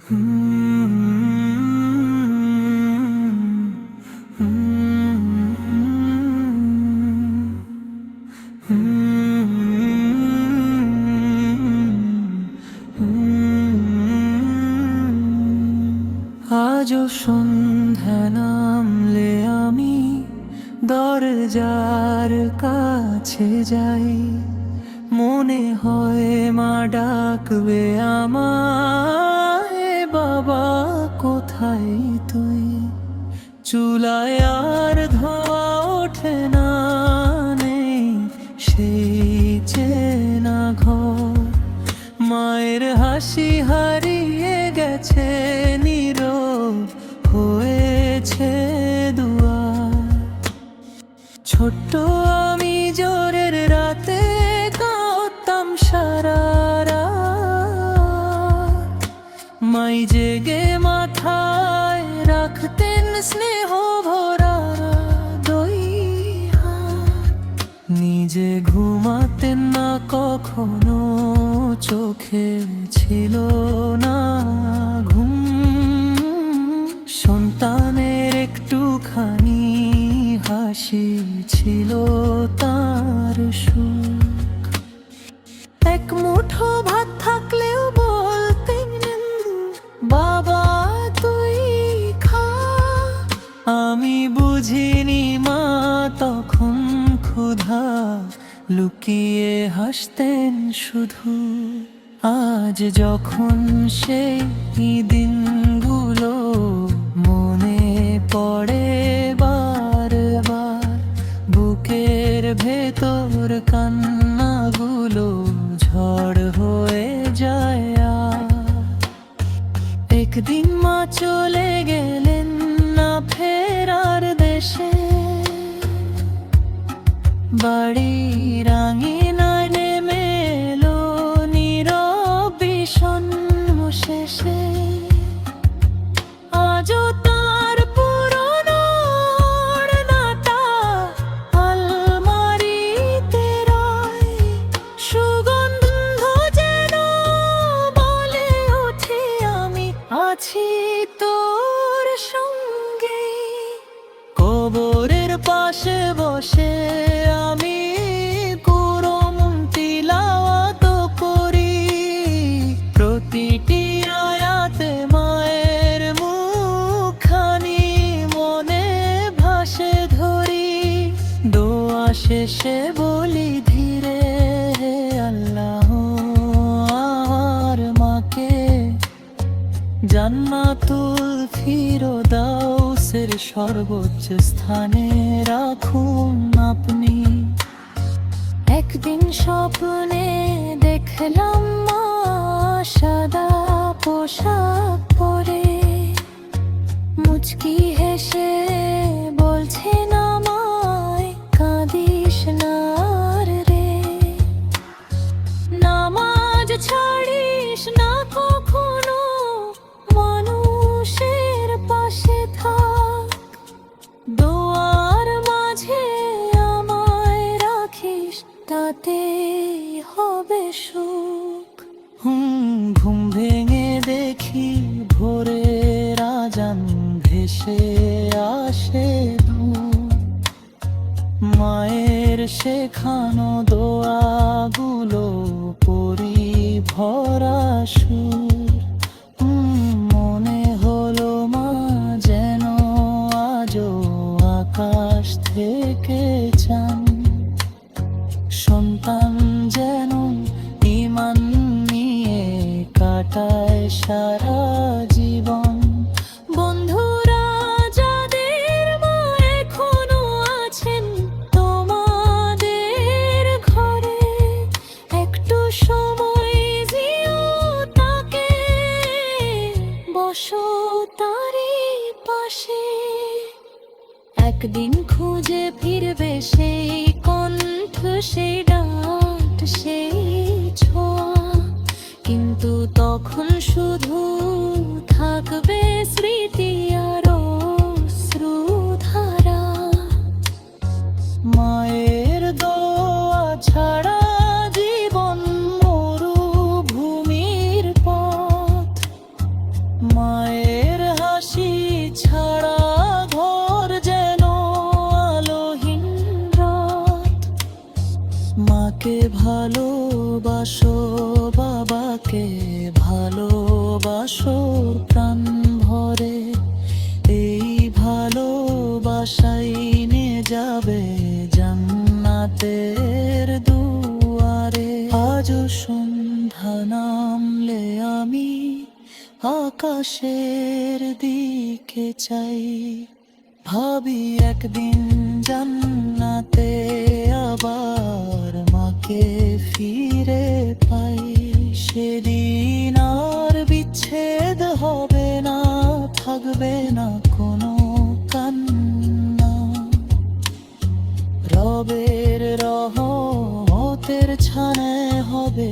আজও সন্ধ্যা নামলে আমি দরজার কাছে যাই, মনে হয় মা ডাকবে আমায়, বাবা কোথায় তুই। চুলায় আর ধোয়া ওঠে না, নেই সেই চেনা ঘর। মায়ের হাসি হারিয়ে গেছে, নীরব হয়েছে দুয়ার। ছোট্ট আমি জোরের রাতে কাঁদতাম সারা রাত, মাই জেগে মাথায় রাখতেন স্নেহ ভরা দুই হাত। নিজে ঘুমাতেন না কখনো, চোখে ছিল না ঘুম। সন্তানের একটুখানি হাসি ছিল তার সুখ। এক মুঠো ভাত থাকলেও বলতেন, বাবা তুই খা। আমি বুঝিনি মা তখন ক্ষুধা, লুকিয়ে হাসতেন শুধু। আজ যখন সেই দিনগুলো মনে পড়ে বারবার, বুকের ভেতর কান্নাগুলো ঝড় হয়ে যায়। একদিন মা চলে গেলেন না ফেরার দেশে, বাড়ির আঙিনায় নেমে এলো নীরব বিষণ্ণ শেষে। আজও তার পুরনো ওড়নাটা আলমারিতে রয়, সুগন্ধ যেন বলে ওঠে আমি আছি তোর সঙ্গে। কবরের পাশে বসে আমি কুরআন তিলাওয়াত করি, প্রতিটি আয়াতে মায়ের মুখখানি মনে ভাসে ধরি। দোয়া শেষে বলি ধীরে, হে আল্লাহ আর মাকে জান্নাতুল ফিরদাউসের সর্বোচ্চ স্থানে রাখুন আপনি। একদিন স্বপ্নে দেখলাম মা সাদা পোশাক পরে, মুচকি হেসে বলছেন আমায় কাঁদিস না রে, নামাজ ছাড়িস না কখনো, মানুষের পাশে থাক, দোয়ার মাঝে আমায় রাখিস, তাতে হবে সুখ। ঘুম ভেঙে দেখি ভোরের আজান ভেসে আসে দূর, মায়ের শেখানো দোয়াগুলো পড়ি ভরা সুর। মনে হলো মা যেন আজও আকাশ থেকে চান, সন্তান যেন ঈমান নিয়ে কাটায় সারা জীবন। বন্ধুরা যাদের মা এখনো আছেন তোমাদের ঘরে, একটু সময় দিও তাকে, বসো তারই পাশে। একদিন খুঁজে ফিরবে সেই কণ্ঠ, সেই ডাক, সেই ছোঁয়া, কিন্তু তখন শুধু থাকবে স্মৃতি আর অশ্রুধারা। মায়ের দোয়া ছাড়া জীবন মরুভূমির পথ, মায়ের হাসি ছাড়া ঘর যেন আলোহীন রাত। মাকে ভালোবাসো, বাবাকে ভালোবাসো প্রাণ ভরে। এই ভালোবাসাই নিয়ে যাবে জান্নাতের দুয়ারে। আজও সন্ধ্যা নামলে আমি আকাশের দিকে চাই, ভাবি একদিন জান্নাতে আবার মাকে ফিরে পাই। সেদিন আর বিচ্ছেদ হবে না, থাকবে না কোনো কান্না। রবের রহমতের ছানে হবে